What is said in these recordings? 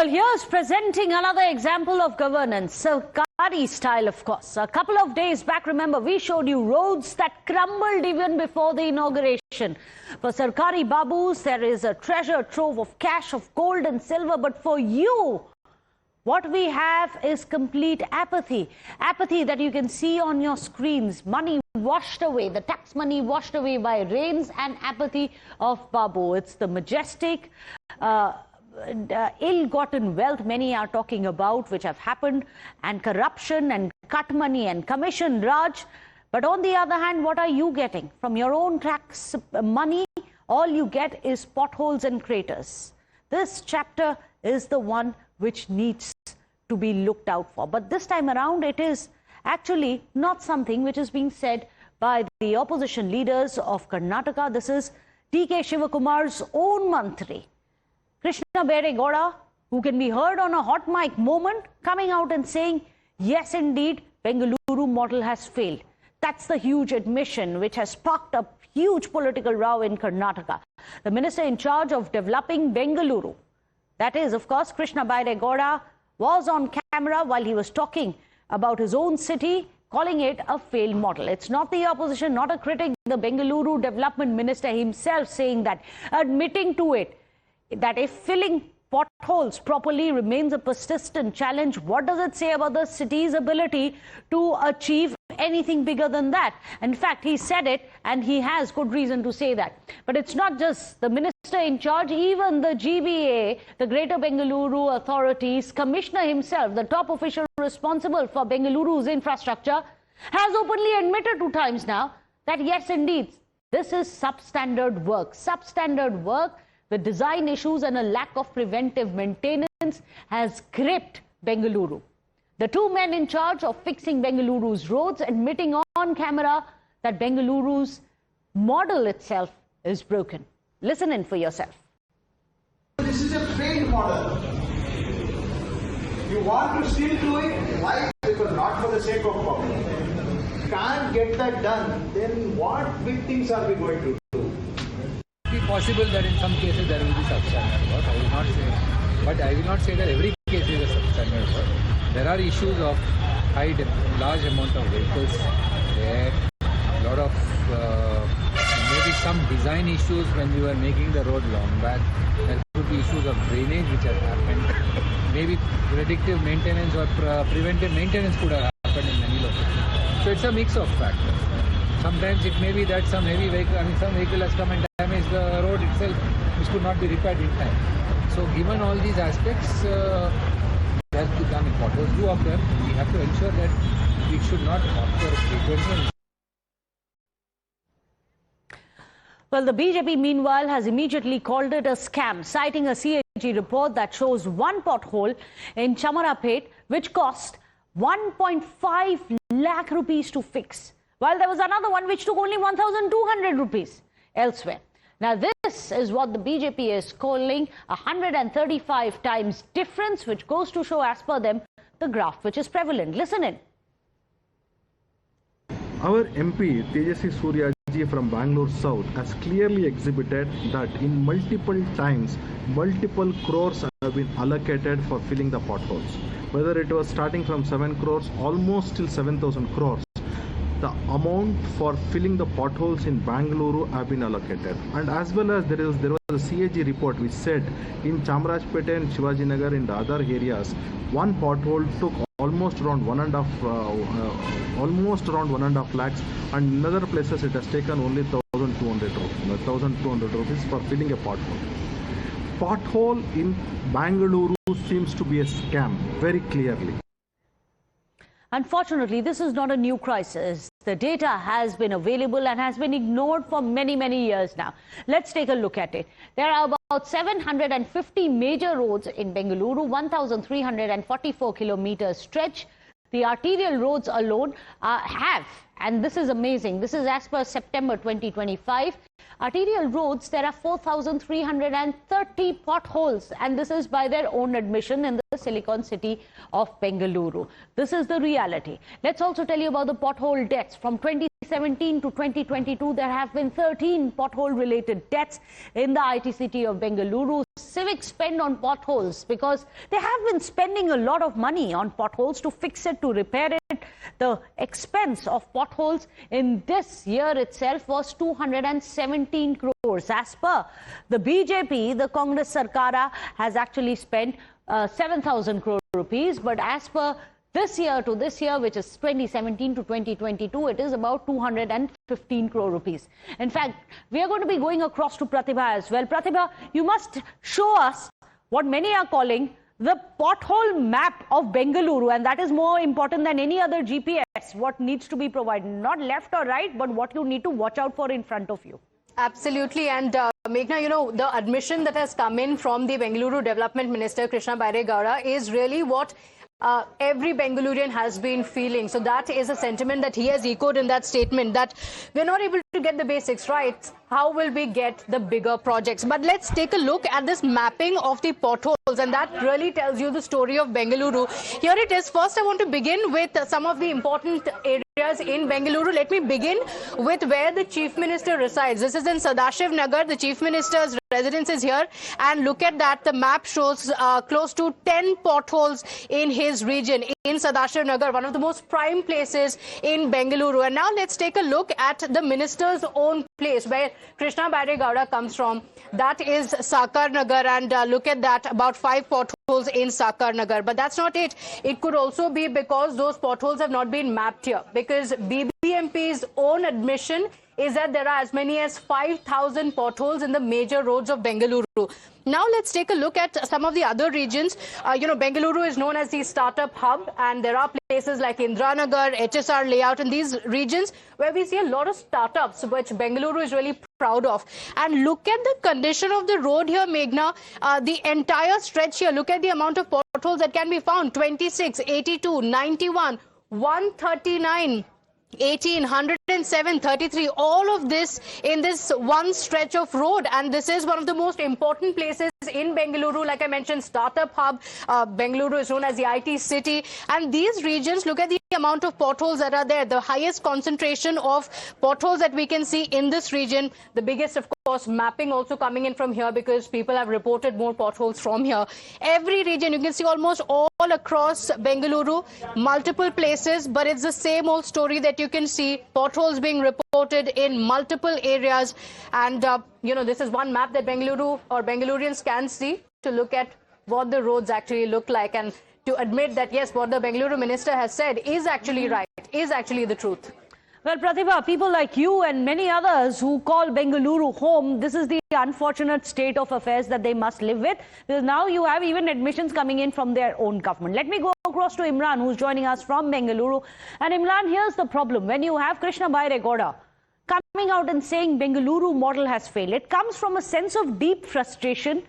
Well, here's presenting another example of governance, Sarkari style, of course. A couple of days back, remember, we showed you roads that crumbled even before the inauguration. For Sarkari Babus, there is a treasure trove of cash, of gold and silver. But for you, what we have is complete apathy. Apathy that you can see on your screens. Money washed away, the tax money washed away by rains, and apathy of Babu. It's the majestic, ill-gotten wealth many are talking about, which have happened, and corruption and cut money and commission Raj. But on the other hand, what are you getting? From your own tax money, all you get is potholes and craters. This chapter is the one which needs to be looked out for. But this time around, it is actually not something which is being said by the opposition leaders of Karnataka. This is D.K. Shivakumar's own Mantri, Krishna Bairegowda, who can be heard on a hot mic moment, coming out and saying, yes, indeed, Bengaluru model has failed. That's the huge admission which has sparked a huge political row in Karnataka. The minister in charge of developing Bengaluru, that is, of course, Krishna Bairegowda, was on camera while he was talking about his own city, calling it a failed model. It's not the opposition, not a critic, the Bengaluru development minister himself saying that, admitting to it, that if filling potholes properly remains a persistent challenge, what does it say about the city's ability to achieve anything bigger than that? In fact, he said it, and he has good reason to say that. But it's not just the minister in charge, even the GBA, the Greater Bengaluru authorities, commissioner himself, the top official responsible for Bengaluru's infrastructure, has openly admitted 2 times now that yes, indeed, this is substandard work. Substandard work, the design issues and a lack of preventive maintenance has gripped Bengaluru. The 2 men in charge of fixing Bengaluru's roads admitting on camera that Bengaluru's model itself is broken. Listen in for yourself. This is a failed model. You want to still do it? Why? Because not for the sake of profit. Can't get that done, then what big things are we going to do? It is possible that in some cases there will be substandard work. I will not say, but I will not say that every case is a substandard work. There are issues of large amount of vehicles there, a lot of maybe some design issues when we were making the road long back. There could be issues of drainage which have happened. Maybe predictive maintenance or preventive maintenance could have happened in many locations. So it's a mix of factors. Sometimes it may be that some heavy vehicle, some vehicle has come and damaged the road itself, which could not be repaired in time. So given all these aspects, there have to come potholes. 2 of them, we have to ensure that it should not occur frequently. Well, the BJP, meanwhile, has immediately called it a scam, citing a CAG report that shows 1 pothole in Chamarapet, which cost 1.5 lakh rupees to fix, while there was another one which took only 1,200 rupees elsewhere. Now, this is what the BJP is calling 135 times difference, which goes to show, as per them, the graft which is prevalent. Listen in. Our MP, Tejasvi Suryaji from Bangalore South, has clearly exhibited that in multiple times, multiple crores have been allocated for filling the potholes. Whether it was starting from 7 crores, almost till 7,000 crores. The amount for filling the potholes in Bengaluru have been allocated, and as well as there was a CAG report which said in Chamarajpete and Shivajinagar in the other areas, 1 pothole took almost around 1.5 lakhs, and in other places it has taken only 1,200 rupees for filling a pothole. Pothole in Bengaluru seems to be a scam, very clearly. Unfortunately, this is not a new crisis. The data has been available and has been ignored for many, many years now. Let's take a look at it. There are about 750 major roads in Bengaluru, 1,344 kilometers stretch. The arterial roads alone have, and this is amazing, this is as per September 2025, arterial roads, there are 4,330 potholes, and this is by their own admission in the Silicon City of Bengaluru. This is the reality. Let's also tell you about the pothole deaths. From 20 2017 to 2022, there have been 13 pothole-related deaths in the IT city of Bengaluru. Civic spend on potholes because they have been spending a lot of money on potholes to fix it, to repair it. The expense of potholes in this year itself was 217 crores. As per the BJP, the Congress Sarkara has actually spent 7,000 crore rupees, but as per this year to this year, which is 2017 to 2022, it is about 215 crore rupees. In fact, we are going to be going across to Pratibha as well. Pratibha, you must show us what many are calling the pothole map of Bengaluru, and that is more important than any other GPS. What needs to be provided, not left or right, but what you need to watch out for in front of you. Absolutely. And Meghna, you know, the admission that has come in from the Bengaluru Development Minister, Krishna Bairegowda, is really what every Bengalurian has been feeling. So that is a sentiment that he has echoed in that statement, that we're not able to get the basics right. How will we get the bigger projects? But let's take a look at this mapping of the potholes, and that really tells you the story of Bengaluru. Here it is. First, I want to begin with some of the important areas in Bengaluru. Let me begin with where the Chief Minister resides. This is in Sadashiv Nagar. The Chief Minister's residence is here. And look at that. The map shows close to 10 potholes in his region, in Sadashiv Nagar, one of the most prime places in Bengaluru. And now let's take a look at the minister's own place, where Krishna Bairegowda comes from. That is Sakar Nagar, and look at that, about 5 potholes in Sakar Nagar. But that's not it. It could also be because those potholes have not been mapped here, because BBMP's own admission is that there are as many as 5,000 potholes in the major roads of Bengaluru. Now let's take a look at some of the other regions. You know, Bengaluru is known as the startup hub, and there are places like Indranagar, HSR layout, in these regions where we see a lot of startups, which Bengaluru is really proud of. And look at the condition of the road here, Meghna. The entire stretch here, look at the amount of potholes that can be found: 26, 82, 91, 139. 18, 107, 33, all of this in this one stretch of road. And this is one of the most important places in Bengaluru. Like I mentioned, startup hub. Bengaluru is known as the IT city. And these regions, look at the amount of potholes that are there. The highest concentration of potholes that we can see in this region. The biggest, of course, mapping also coming in from here, because people have reported more potholes from here. Every region, you can see almost all across Bengaluru, multiple places, but it's the same old story that you can see, potholes being reported in multiple areas. And, you know, this is one map that Bengaluru or Bengalurians can see to look at what the roads actually look like, and to admit that, yes, what the Bengaluru minister has said is actually right, is actually the truth. Well, Pratibha, people like you and many others who call Bengaluru home, this is the unfortunate state of affairs that they must live with, because now you have even admissions coming in from their own government. Let me go across to Imran, who's joining us from Bengaluru. And Imran, here's the problem. When you have Krishna Bairegowda coming out and saying Bengaluru model has failed, it comes from a sense of deep frustration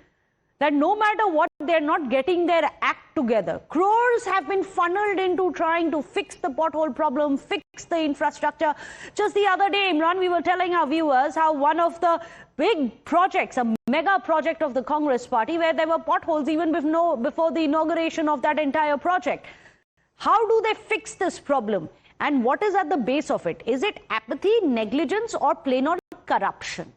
that no matter what, they're not getting their act together. Crores have been funneled into trying to fix the pothole problem, fix the infrastructure. Just the other day, Imran, we were telling our viewers how one of the big projects, a mega project of the Congress party, where there were potholes even before the inauguration of that entire project. How do they fix this problem? And what is at the base of it? Is it apathy, negligence, or plain old corruption?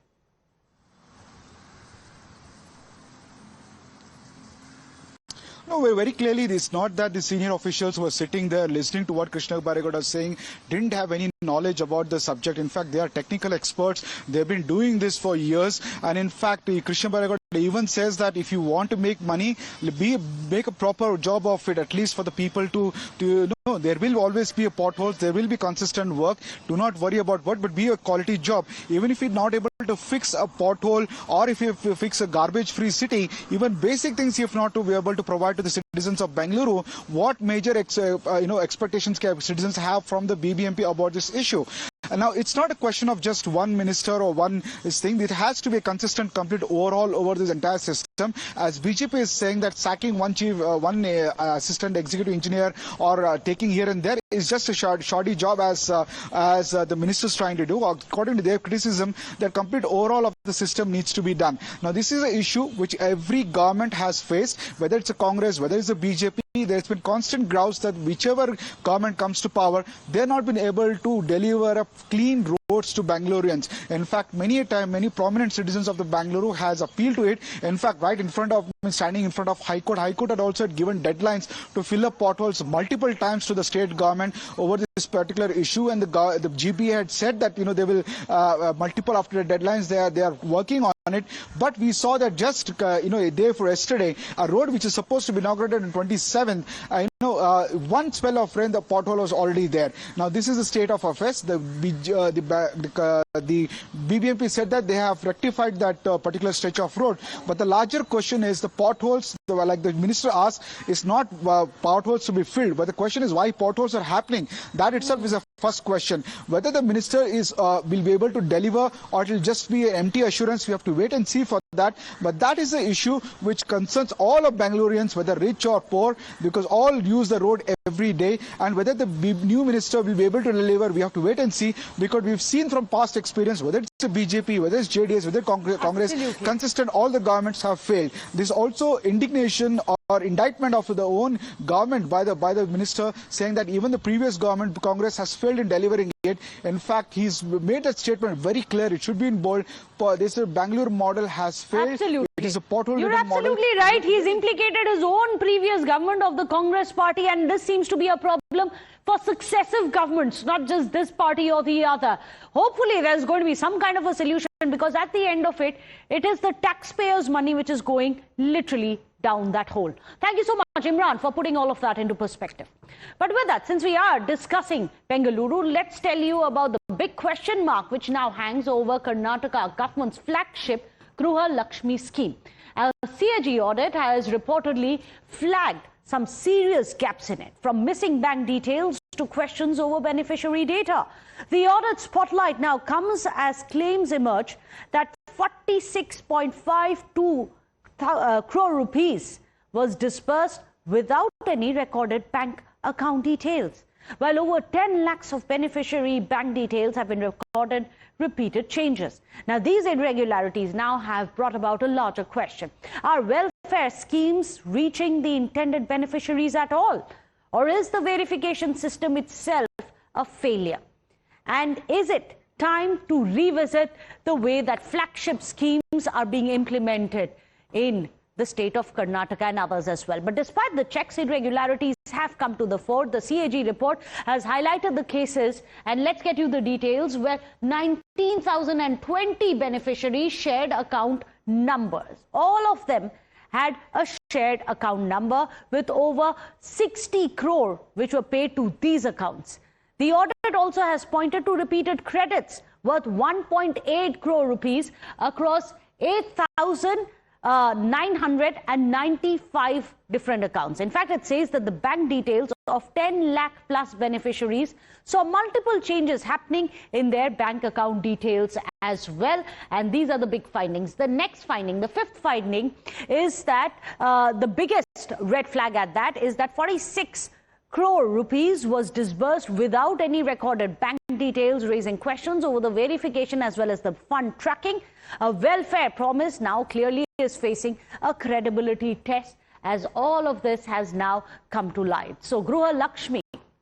No, very clearly, it's not that the senior officials who were sitting there listening to what Krishna Bairegowda was saying didn't have any knowledge about the subject. In fact, they are technical experts. They've been doing this for years. And in fact, Krishna Bairegowda even says that if you want to make money, make a proper job of it, at least for the people to know. There will always be a potholes. There will be consistent work. Do not worry about what, but be a quality job. Even if you're not able to fix a pothole, or if you fix a garbage-free city, even basic things you have not to be able to provide to the citizens of Bengaluru. What major expectations can citizens have from the BBMP about this issue? And now, it's not a question of just one minister or one thing. It has to be a consistent, complete overall over this entire system. As BJP is saying that sacking one assistant executive engineer or taking here and there is just a shoddy job as the minister is trying to do. According to their criticism, that complete overall of the system needs to be done. Now, this is an issue which every government has faced, whether it's a Congress, whether it's a BJP. there's been constant grouse that whichever government comes to power, they're not been able to deliver a clean roads to Bangaloreans. In fact, many a time, many prominent citizens of the Bengaluru has appealed to it. In fact, right in front of me, standing in front of High Court had also given deadlines to fill up potholes multiple times to the state government over this particular issue. And the GPA had said that, you know, they will multiple after the deadlines, they are working on it. But we saw that just a day before yesterday, a road which is supposed to be inaugurated on 27th, one spell of rain, the pothole was already there. Now this is the state of affairs. The BBMP said that they have rectified that particular stretch of road, but the larger question is the potholes, like the minister asked, is not potholes to be filled, but the question is why potholes are happening. That itself is a first question. Whether the minister will be able to deliver or it will just be an empty assurance, we have to wait and see for that. But that is the issue which concerns all of Bangaloreans, whether rich or poor, because all use the road every day. And whether the new minister will be able to deliver, we have to wait and see, because we've seen from past experience, whether it's the BJP, whether it's JDS, whether Congress, consistent, all the governments have failed. This also indignation or indictment of the own government by the minister, saying that even the previous government, Congress, has failed in delivering it. In fact, he's made that statement very clear. It should be in bold. This Bangalore model has failed. Absolutely. It is a pothole. You're absolutely right. He's implicated his own previous government of the Congress party, and this seems to be a problem for successive governments, not just this party or the other. Hopefully, there's going to be some kind of a solution, because at the end of it, it is the taxpayers' money which is going literally down that hole. Thank you so much, Imran, for putting all of that into perspective. But with that, since we are discussing Bengaluru, let's tell you about the big question mark which now hangs over Karnataka government's flagship Gruha Lakshmi scheme. A CAG audit has reportedly flagged some serious gaps in it, from missing bank details to questions over beneficiary data. The audit spotlight now comes as claims emerge that 46.52 crore rupees was disbursed without any recorded bank account details, while over 10 lakhs of beneficiary bank details have been recorded repeated changes. Now, these irregularities now have brought about a larger question. Are welfare schemes reaching the intended beneficiaries at all? Or is the verification system itself a failure? And is it time to revisit the way that flagship schemes are being implemented in the state of Karnataka and others as well? But despite the checks, irregularities have come to the fore. The CAG report has highlighted the cases, and let's get you the details, where 19,020 beneficiaries shared account numbers. All of them had a shared account number with over 60 crore which were paid to these accounts. The audit also has pointed to repeated credits worth 1.8 crore rupees across 8,995 different accounts. In fact, it says that the bank details of 10 lakh plus beneficiaries saw multiple changes happening in their bank account details as well. And these are the big findings. The next finding, the fifth finding, is that the biggest red flag at that is that 46 crore rupees was disbursed without any recorded bank details, raising questions over the verification as well as the fund tracking. A welfare promise now clearly is facing a credibility test, as all of this has now come to light. So Gruha Lakshmi,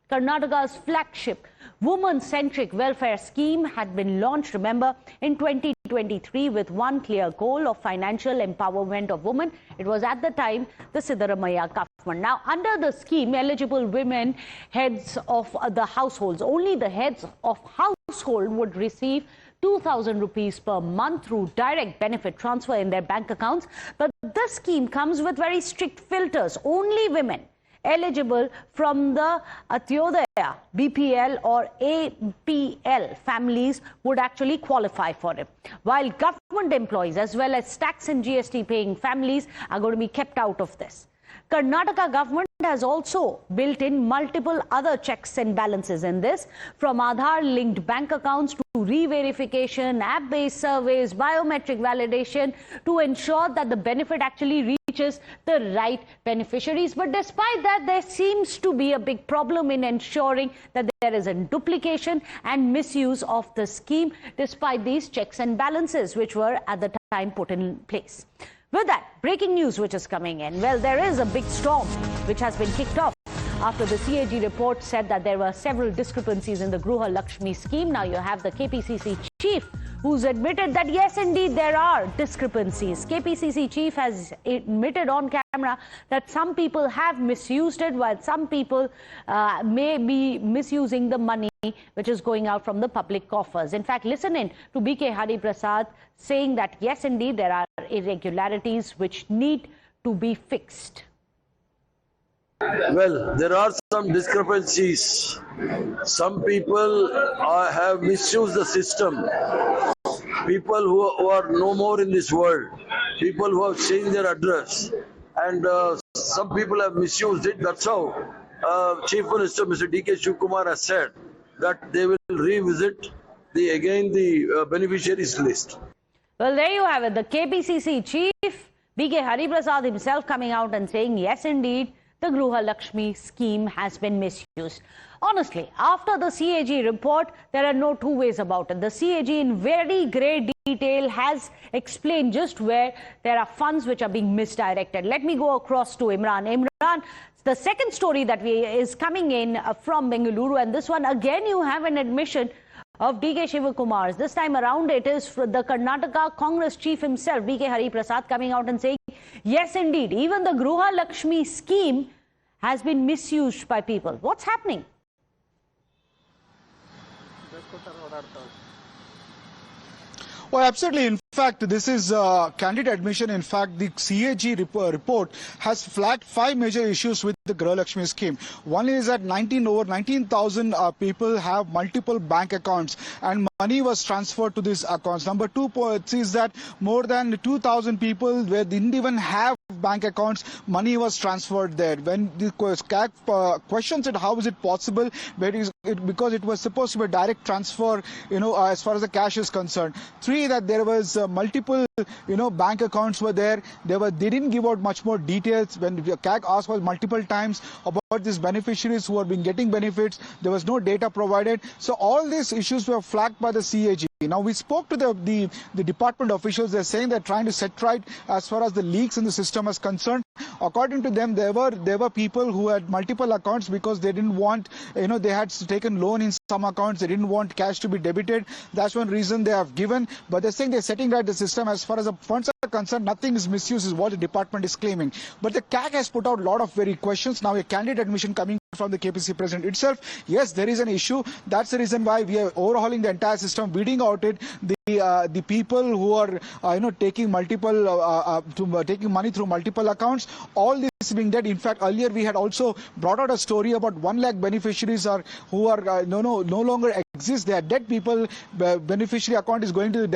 Karnataka's flagship woman-centric welfare scheme, had been launched, remember, in 2023 with one clear goal of financial empowerment of women. It was at the time the Siddaramaiah government. Now, under the scheme, eligible women, heads of the households, only the heads of household would receive 2,000 rupees per month through direct benefit transfer in their bank accounts. But this scheme comes with very strict filters. Only women eligible from the Atyodaya, BPL or APL families would actually qualify for it, while government employees as well as tax and GST paying families are going to be kept out of this. Karnataka government has also built in multiple other checks and balances in this, from Aadhaar-linked bank accounts to re-verification, app-based surveys, biometric validation, to ensure that the benefit actually reaches the right beneficiaries. But despite that, there seems to be a big problem in ensuring that there isn't duplication and misuse of the scheme, despite these checks and balances which were at the time put in place. With that, breaking news which is coming in. Well, there is a big storm which has been kicked off after the CAG report said that there were several discrepancies in the Gruha Lakshmi scheme. Now you have the KPCC chief who's admitted that yes, indeed, there are discrepancies. KPCC chief has admitted on camera that some people have misused it, while some people may be misusing the money which is going out from the public coffers. In fact, listen in to BK Hari Prasad saying that yes, indeed, there are irregularities which need to be fixed. Well, there are some discrepancies. Some people have misused the system. People who are no more in this world. People who have changed their address. And some people have misused it. That's how Chief Minister Mr. DK Shivkumar has said that they will revisit the beneficiaries list. Well, there you have it. The KPCC chief, BK Hari Prasad himself coming out and saying, yes, indeed, the Gruha Lakshmi scheme has been misused. Honestly, after the CAG report, there are no two ways about it. The CAG in very great detail has explained just where there are funds which are being misdirected. Let me go across to Imran. Imran, the second story that is coming in from Bengaluru, and this one again you have an admission of DK Shivakumar's. This time around it is for the Karnataka Congress chief himself, BK Hari Prasad, coming out and saying, yes, indeed, even the Gruha Lakshmi scheme has been misused by people. What's happening? Well, absolutely. In fact, this is candid admission. In fact, the CAG report has flagged 5 major issues with the Gruha Lakshmi scheme. One is that over 19,000 people have multiple bank accounts and money was transferred to these accounts. Number 2 is that more than 2,000 people where didn't even have bank accounts, money was transferred there. When the CAG questions it, how is it possible? Because it was supposed to be a direct transfer, as far as the cash is concerned. 3, that there was multiple, bank accounts were there. They didn't give out much more details. When the CAG asked for multiple times about these beneficiaries who are getting benefits, there was no data provided. So all these issues were flagged by the CAG. Now, we spoke to the department officials. They're saying they're trying to set right as far as the leaks in the system is concerned. According to them, there were people who had multiple accounts because they didn't want, they had taken loan in some accounts. They didn't want cash to be debited. That's one reason they have given. But they're saying they're setting right the system. As far as the funds are concerned, nothing is misused is what the department is claiming. But the CAG has put out a lot of very questions. Now, a candid admission coming from the KPC president itself. Yes, there is an issue. That's the reason why we are overhauling the entire system, weeding out it. The people who are taking taking money through multiple accounts, all this being dead. In fact, earlier we had also brought out a story about 1 lakh beneficiaries who are no longer exist. They are dead people. Beneficiary account is going to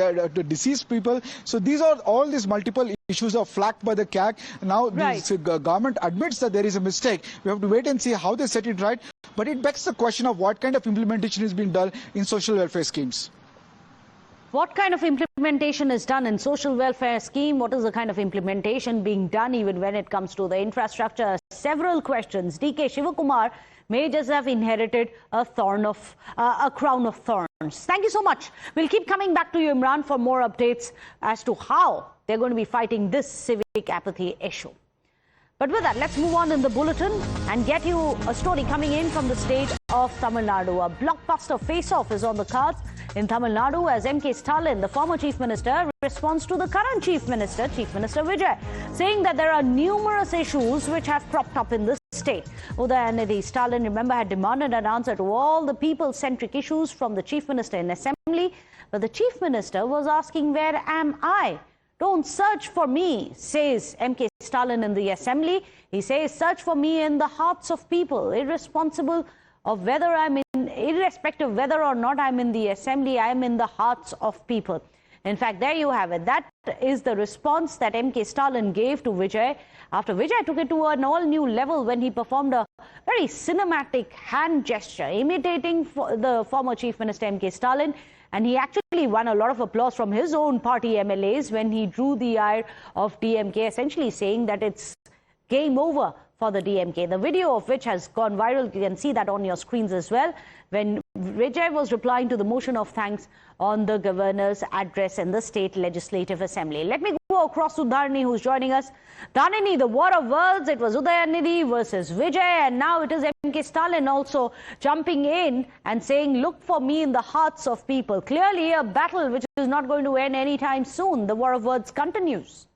deceased people. So all these multiple issues are flagged by the CAG. Now the government admits that there is a mistake. We have to wait and see how they set it right. But it begs the question of what kind of implementation is being done in social welfare schemes. What kind of implementation is done in social welfare scheme? What is the kind of implementation being done even when it comes to the infrastructure? Several questions. DK Shivakumar may just have inherited a crown of thorns. Thank you so much. We'll keep coming back to you, Imran, for more updates as to how they're going to be fighting this civic apathy issue. But with that, let's move on in the bulletin and get you a story coming in from the state of Tamil Nadu. A blockbuster face-off is on the cards in Tamil Nadu as MK Stalin, the former chief minister, responds to the current chief minister Vijay, saying that there are numerous issues which have cropped up in the state. Udayanidhi Stalin, remember, had demanded an answer to all the people-centric issues from the chief minister in assembly, but the chief minister was asking, where am I? Don't search for me, says MK Stalin in the assembly. He says, search for me in the hearts of people, irrespective of whether or not I'm in the assembly, I'm in the hearts of people. In fact, there you have it. That is the response that MK Stalin gave to Vijay after Vijay took it to an all-new level when he performed a very cinematic hand gesture imitating the former chief minister MK Stalin. And he actually won a lot of applause from his own party MLAs when he drew the ire of DMK, essentially saying that it's game over for the DMK. The video of which has gone viral. You can see that on your screens as well, when Vijay was replying to the motion of thanks on the governor's address in the State Legislative Assembly. Let me go across to Dharani, who's joining us. Dharani, the war of words, it was Udayanidhi versus Vijay, and now it is MK Stalin also jumping in and saying, look for me in the hearts of people. Clearly a battle which is not going to end anytime soon. The war of words continues.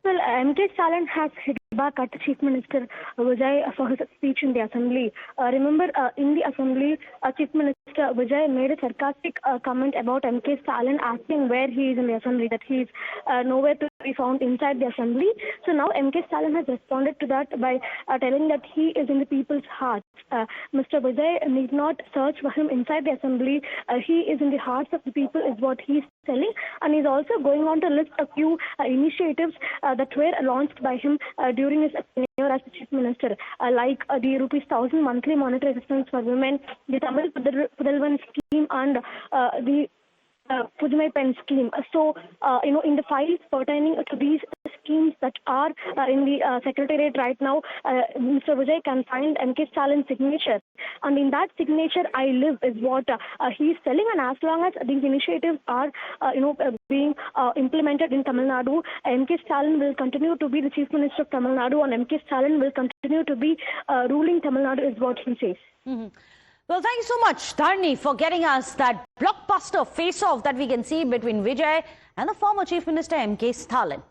Well, MK Stalin has hit back at Chief Minister Vijay for his speech in the Assembly. Remember, in the Assembly, Chief Minister Vijay made a sarcastic comment about MK Stalin, asking where he is in the Assembly, that he is nowhere to be found inside the Assembly. So now MK Stalin has responded to that by telling that he is in the people's hearts. Mr. Vijay need not search for him inside the Assembly. He is in the hearts of the people is what he is telling. And he's also going on to list a few initiatives that were launched by him during his tenure as the Chief Minister, like the ₹1,000 monthly monetary assistance for women, the Tamil Nadu scheme, and the Pujamai Pen scheme. So, in the files pertaining to these schemes that are in the Secretariat right now, Mr. Vijay can find MK Stalin's signature. And in that signature, I live is what he is telling. And as long as these initiatives are, being implemented in Tamil Nadu, MK Stalin will continue to be the Chief Minister of Tamil Nadu, and MK Stalin will continue to be ruling Tamil Nadu is what he says. Mm-hmm. Well, thank you so much, Dharani, for getting us that blockbuster face-off that we can see between Vijay and the former Chief Minister MK Stalin.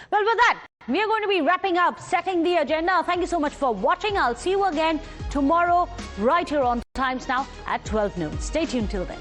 Well, with that, we are going to be wrapping up, setting the agenda. Thank you so much for watching. I'll see you again tomorrow, right here on Times Now at 12 noon. Stay tuned till then.